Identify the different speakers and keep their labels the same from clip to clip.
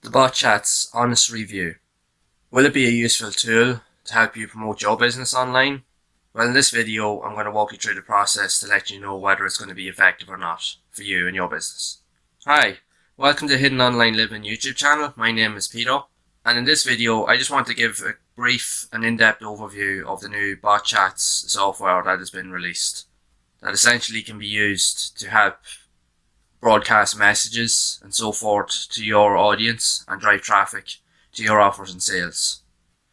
Speaker 1: The BotChats honest review. Will it be a useful tool to help you promote your business online? Well, in this video, I'm going to walk you through the process to let you know whether it's going to be effective or not for you and your business. Hi, welcome to Hidden Online Living YouTube channel. My name is Peter, and in this video, I just want to give a brief and in-depth overview of the new BotChats software that has been released, that essentially can be used to help broadcast messages and so forth to your audience and drive traffic to your offers and sales.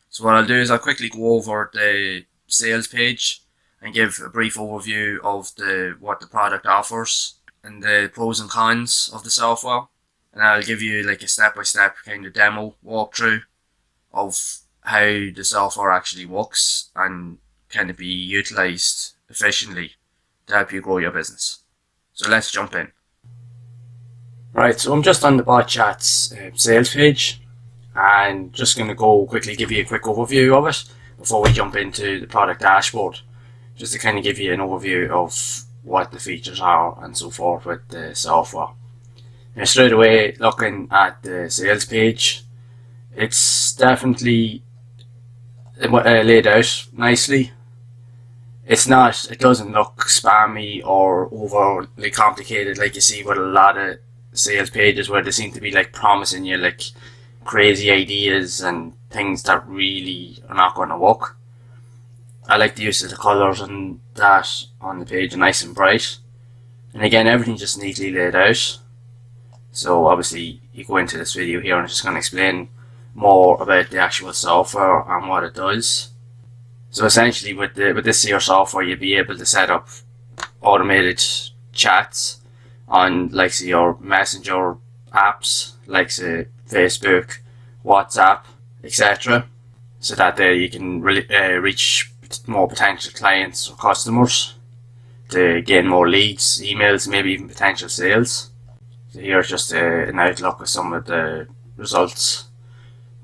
Speaker 1: So what I'll do is I'll quickly go over the sales page and give a brief overview of what the product offers and the pros and cons of the software, and I'll give you like a step-by-step kind of demo walkthrough of how the software actually works and can be utilized efficiently to help you grow your business. So let's jump in. Right, so I'm just on the BotChats sales page and just going to go quickly give you a quick overview of it before we jump into the product dashboard, just to kind of give you an overview of what the features are and so forth with the software. Now, straight away, looking at the sales page, it's definitely laid out nicely. It doesn't look spammy or overly complicated like you see with a lot of sales pages where they seem to be like promising you like crazy ideas and things that really are not going to work. I like the use of the colours and that on the page, nice and bright, and again everything just neatly laid out. So obviously you go into this video here and I'm just going to explain more about the actual software and what it does. So essentially with this here software, you'll be able to set up automated chats on like say your messenger apps like say Facebook, WhatsApp, etc., so that you can reach more potential clients or customers to gain more leads, emails, maybe even potential sales. So here's just an outlook of some of the results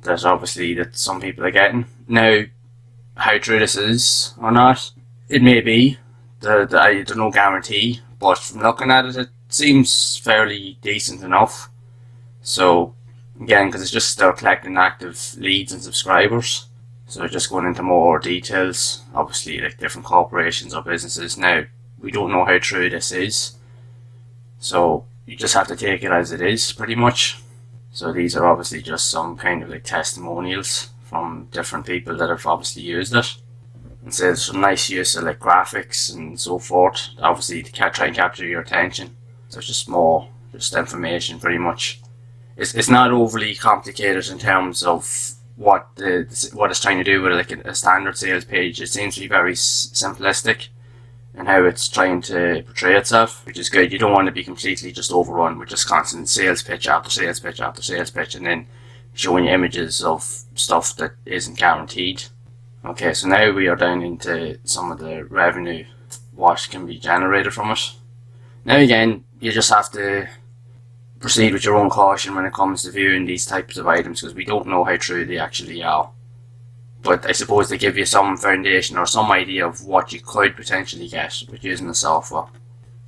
Speaker 1: that obviously that some people are getting. Now, how true this is or not, it may be. There's no guarantee, but from looking at it, it seems fairly decent enough. So again, because it's just still collecting active leads and subscribers, so just going into more details, obviously like different corporations or businesses. Now, we don't know how true this is, so you just have to take it as it is pretty much. So these are obviously just some kind of like testimonials from different people that have obviously used it. And so there's some nice use of like graphics and so forth, obviously to try and capture your attention. So it's just more information pretty much. It's not overly complicated in terms of what it's trying to do with like a standard sales page. It seems to be very simplistic in how it's trying to portray itself, which is good. You don't want to be completely just overrun with just constant sales pitch after sales pitch after sales pitch and then showing you images of stuff that isn't guaranteed. Okay, so now we are down into some of the revenue, what can be generated from it. Now again, you just have to proceed with your own caution when it comes to viewing these types of items, because we don't know how true they actually are. But I suppose they give you some foundation or some idea of what you could potentially get with using the software.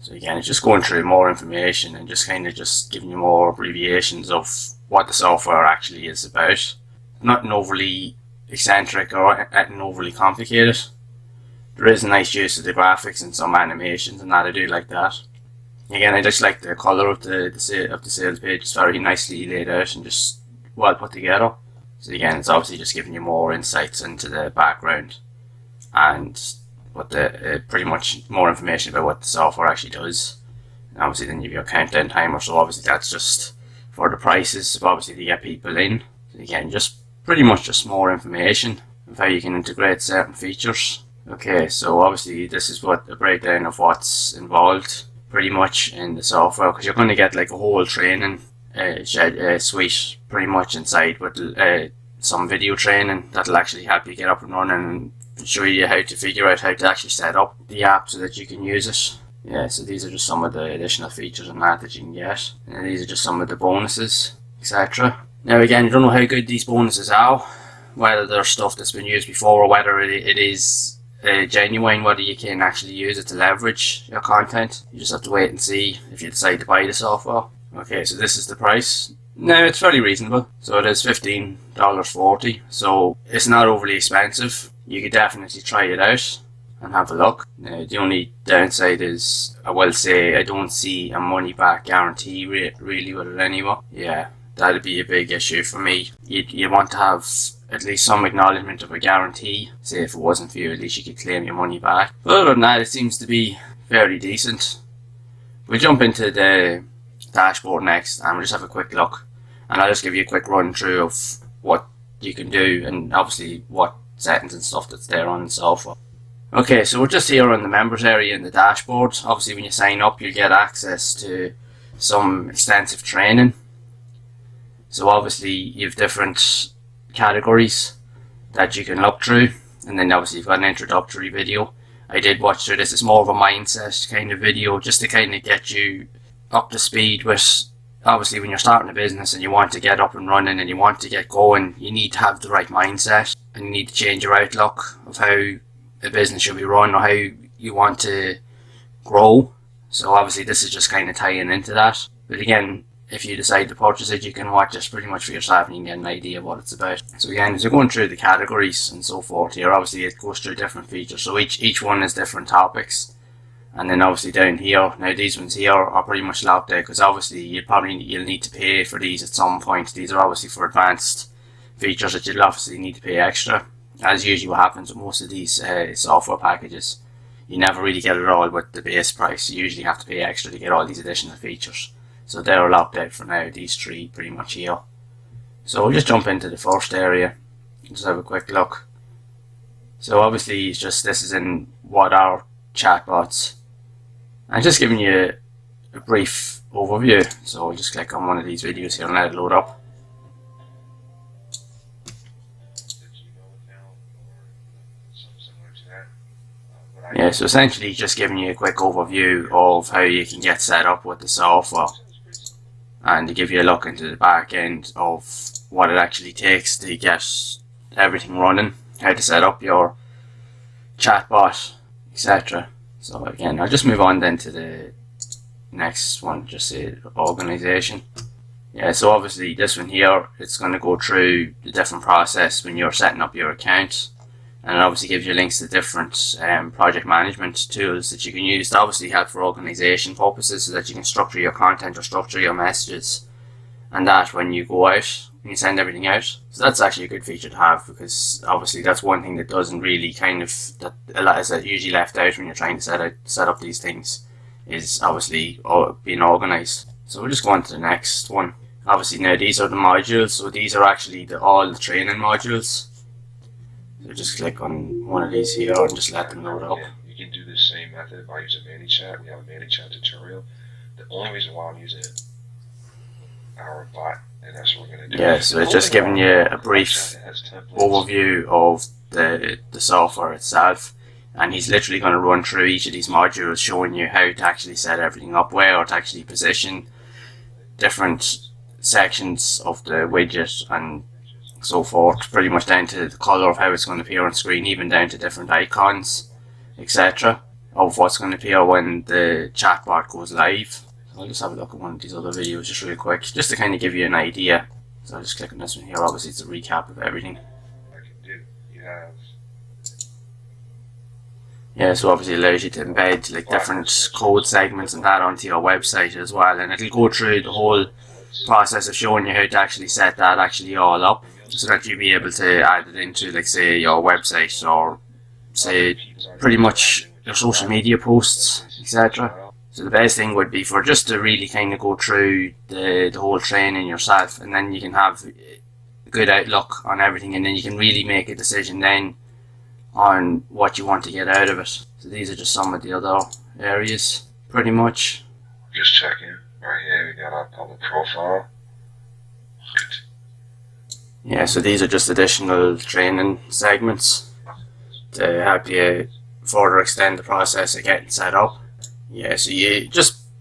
Speaker 1: So again, it's just going through more information and just kind of just giving you more abbreviations of what the software actually is about. Nothing overly eccentric or anything overly complicated. There is a nice use of the graphics and some animations and that. I do like that. Again, I just like the colour of the sales page. It's very nicely laid out and just well put together. So again, it's obviously just giving you more insights into the background and what pretty much more information about what the software actually does. And obviously then you have your countdown timer, so obviously that's just for the prices, so obviously to get people in. So again, just pretty much just more information of how you can integrate certain features. Okay, so obviously this is what a breakdown of what's involved pretty much in the software, because you're going to get like a whole training suite pretty much inside with some video training that'll actually help you get up and running and show you how to figure out how to actually set up the app so that you can use it. Yeah, so these are just some of the additional features and that you can get, and these are just some of the bonuses, etc. Now again, you don't know how good these bonuses are, whether they're stuff that's been used before or whether it is genuine, whether you can actually use it to leverage your content. You just have to wait and see if you decide to buy the software. Okay, so this is the price. No, it's fairly reasonable. So it is $15.40. So it's not overly expensive. You could definitely try it out and have a look. The only downside is, I will say, I don't see a money back guarantee really with it anyway. Yeah, that'd be a big issue for me. You want to have at least some acknowledgement of a guarantee. Say if it wasn't for you, at least you could claim your money back. But other than that, it seems to be fairly decent. We'll jump into the dashboard next and we'll just have a quick look. And I'll just give you a quick run through of what you can do and obviously what settings and stuff that's there on the software. Okay, so we're just here on the members area in the dashboard. Obviously when you sign up you'll get access to some extensive training. So obviously you have different categories that you can look through, and then obviously you've got an introductory video. I did watch through this. It's more of a mindset kind of video just to kind of get you up to speed with, obviously when you're starting a business and you want to get up and running and you want to get going, you need to have the right mindset and you need to change your outlook of how a business should be run or how you want to grow. So obviously this is just kind of tying into that. But again, if you decide to purchase it, you can watch this pretty much for yourself and you can get an idea of what it's about. So again, as you're going through the categories and so forth here, obviously it goes through different features. So each one is different topics. And then obviously down here, now these ones here are pretty much locked out because obviously you'll need to pay for these at some point. These are obviously for advanced features that you'll obviously need to pay extra. As usually what happens with most of these software packages, you never really get it all with the base price. You usually have to pay extra to get all these additional features. So they're locked out for now, these three pretty much here. So we'll just jump into the first area, just have a quick look. So obviously it's just, this is in what are chatbots. I'm just giving you a brief overview. So I'll just click on one of these videos here and let it load up. Yeah, so essentially just giving you a quick overview of how you can get set up with the software, and to give you a look into the back end of what it actually takes to get everything running, how to set up your chatbot, etc. So again, I'll just move on then to the next one, just say organization. Yeah, so obviously this one here, it's going to go through the different process when you're setting up your account. And it obviously gives you links to different project management tools that you can use to obviously help for organization purposes, so that you can structure your content or structure your messages and that when you go out, when you send everything out. So that's actually a good feature to have, because obviously that's one thing that doesn't really that a lot is usually left out when you're trying to set up these things, is obviously being organized. So we'll just go on to the next one. Obviously now these are the modules, so these are actually all the training modules. So just click on one of these here and just let them load up.
Speaker 2: You can do the same method by using ManyChat. We have a ManyChat tutorial. The only reason why I'm using our bot, and that's what we're going to do.
Speaker 1: Yeah, so it's just giving you a brief overview of the software itself. And he's literally going to run through each of these modules, showing you how to actually set everything up, where to actually position different sections of the widget and so forth, pretty much down to the colour of how it's going to appear on screen, even down to different icons, etc. of what's going to appear when the chatbot goes live. So I'll just have a look at one of these other videos just really quick, just to kind of give you an idea. So I'll just click on this one here. Obviously it's a recap of everything. Yeah, so obviously it allows you to embed like different code segments and that onto your website as well, and it'll go through the whole process of showing you how to actually set that actually all up, so that you'll be able to add it into, like, say, your website, or say pretty much your social media posts, etc. So the best thing would be for just to really kind of go through the whole training yourself, and then you can have a good outlook on everything, and then you can really make a decision then on what you want to get out of it. So these are just some of the other areas, pretty much.
Speaker 2: Just checking. Right here we got our public profile.
Speaker 1: Yeah, so these are just additional training segments to help you further extend the process of getting set up. Yeah, so you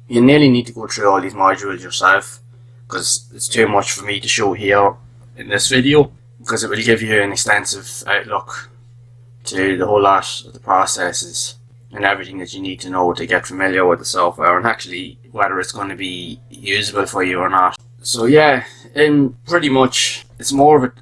Speaker 1: nearly need to go through all these modules yourself, because it's too much for me to show here in this video, because it will give you an extensive outlook to the whole lot of the processes and everything that you need to know to get familiar with the software and actually whether it's going to be usable for you or not. So yeah, pretty much it's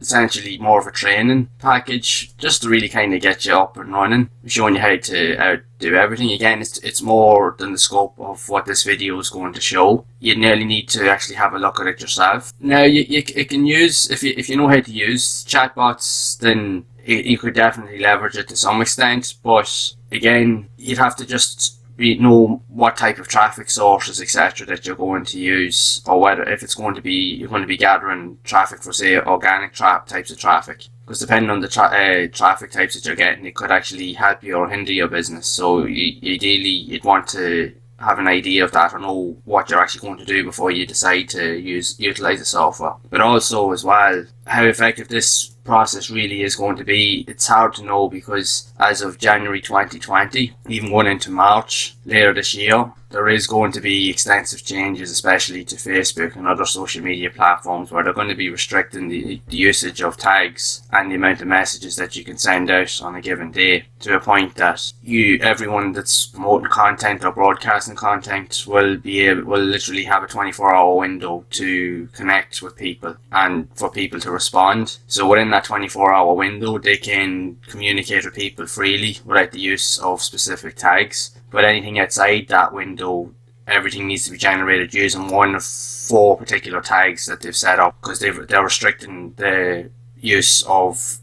Speaker 1: essentially more of a training package, just to really kind of get you up and running, showing you how to do everything. Again, it's more than the scope of what this video is going to show. You nearly need to actually have a look at it yourself. Now you can use, if you know how to use chatbots, then you could definitely leverage it to some extent. But again, you'd have to just know what type of traffic sources, etc., that you're going to use, or whether if it's going to be you're going to be gathering traffic for, say, organic types of traffic. Because depending on the traffic types that you're getting, it could actually help you or hinder your business. So ideally, you'd want to have an idea of that, or know what you're actually going to do before you decide to utilize the software. But also as well, how effective this process really is going to be, it's hard to know, because as of January 2020, even going into March later this year, there is going to be extensive changes, especially to Facebook and other social media platforms, where they're going to be restricting the usage of tags and the amount of messages that you can send out on a given day, to a point that everyone that's promoting content or broadcasting content will literally have a 24-hour window to connect with people and for people to respond. So within that 24-hour window, they can communicate with people freely without the use of specific tags. But anything outside that window, everything needs to be generated using one of 4 particular tags that they've set up, because they're restricting the use of,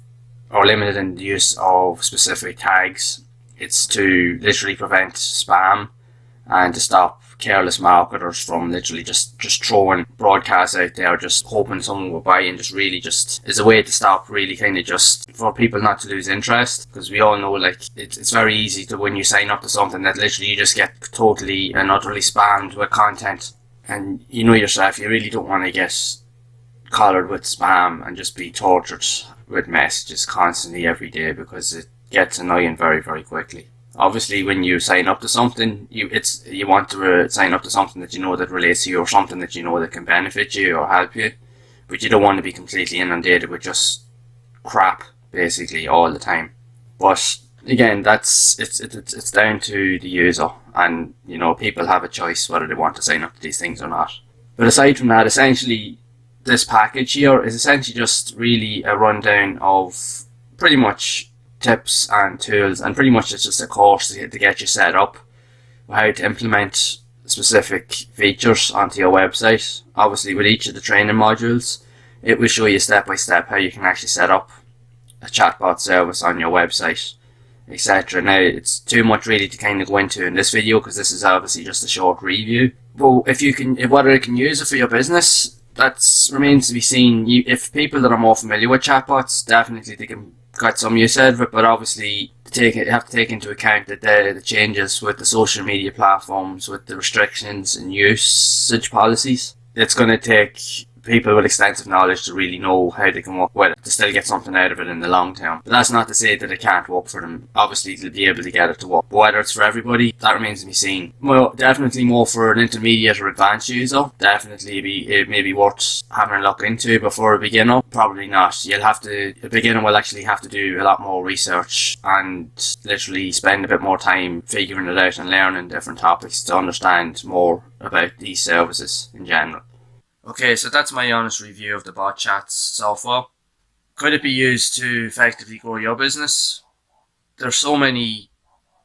Speaker 1: or limiting the use of, specific tags. It's to literally prevent spam and to stop careless marketers from literally just throwing broadcasts out there, just hoping someone will buy, and just really just is a way to stop, really kind of just for people not to lose interest. Because we all know, like, it's very easy to, when you sign up to something, that literally you just get totally and utterly spammed with content, and you know yourself, you really don't want to get collared with spam and just be tortured with messages constantly every day, because it gets annoying very, very quickly. Obviously, when you sign up to something, you want to sign up to something that you know that relates to you, or something that you know that can benefit you or help you. But you don't want to be completely inundated with just crap, basically, all the time. But again, it's down to the user, and people have a choice whether they want to sign up to these things or not. But aside from that, essentially, this package here is essentially just really a rundown of pretty much tips and tools, and pretty much it's just a course to get you set up, how to implement specific features onto your website. Obviously, with each of the training modules, it will show you step by step how you can actually set up a chatbot service on your website, etc. Now, it's too much really to kind of go into in this video, because this is obviously just a short review. But whether it can use it for your business, that remains to be seen. If people that are more familiar with chatbots, definitely they can got some use out of it, but obviously you have to take into account that the changes with the social media platforms, with the restrictions and usage policies, it's going to take people with extensive knowledge to really know how they can work with it to still get something out of it in the long term. But that's not to say that it can't work for them. Obviously, they'll be able to get it to work. But whether it's for everybody, that remains to be seen. Well, definitely more for an intermediate or advanced user. Definitely it may be worth having a look into. But for a beginner, probably not. A beginner will actually have to do a lot more research and literally spend a bit more time figuring it out and learning different topics to understand more about these services in general. Okay, so that's my honest review of the BotChats software. Could it be used to effectively grow your business? There's so many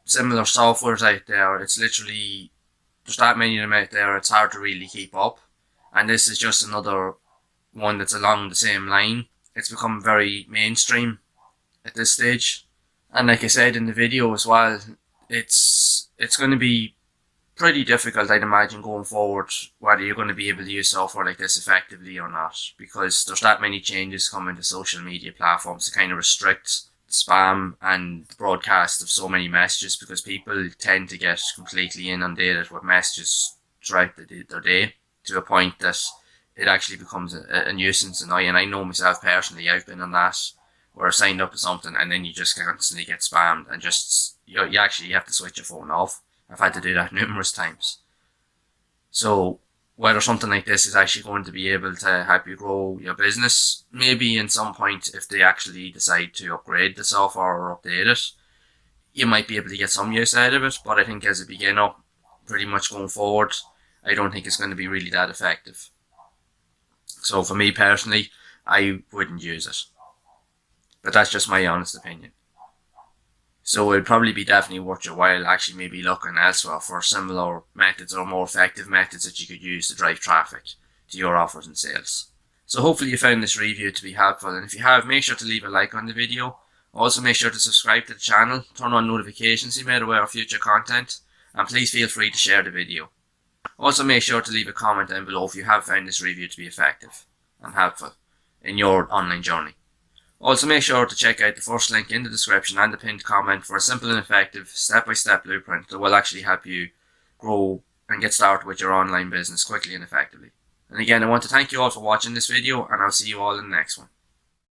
Speaker 1: similar softwares out there. It's literally, there's that many of them out there, it's hard to really keep up. And this is just another one that's along the same line. It's become very mainstream at this stage. And like I said in the video as well, it's going to be pretty difficult, I'd imagine, going forward, whether you're going to be able to use software like this effectively or not, because there's that many changes coming to social media platforms to kind of restrict spam and broadcast of so many messages, because people tend to get completely inundated with messages throughout their day, to a point that it actually becomes a nuisance, annoying. I know myself personally, I've been on that, where I signed up to something and then you just constantly get spammed, and just you actually have to switch your phone off. I've had to do that numerous times. So whether something like this is actually going to be able to help you grow your business, maybe in some point if they actually decide to upgrade the software or update it, you might be able to get some use out of it. But I think as a beginner, pretty much going forward, I don't think it's going to be really that effective. So for me personally, I wouldn't use it. But that's just my honest opinion. So it'd probably be definitely worth your while actually maybe looking elsewhere for similar methods or more effective methods that you could use to drive traffic to your offers and sales. So hopefully you found this review to be helpful, and if you have, make sure to leave a like on the video. Also make sure to subscribe to the channel, turn on notifications so you're made aware of future content, and please feel free to share the video. Also make sure to leave a comment down below if you have found this review to be effective and helpful in your online journey. Also make sure to check out the first link in the description and the pinned comment for a simple and effective step-by-step blueprint that will actually help you grow and get started with your online business quickly and effectively. And again, I want to thank you all for watching this video, and I'll see you all in the next one.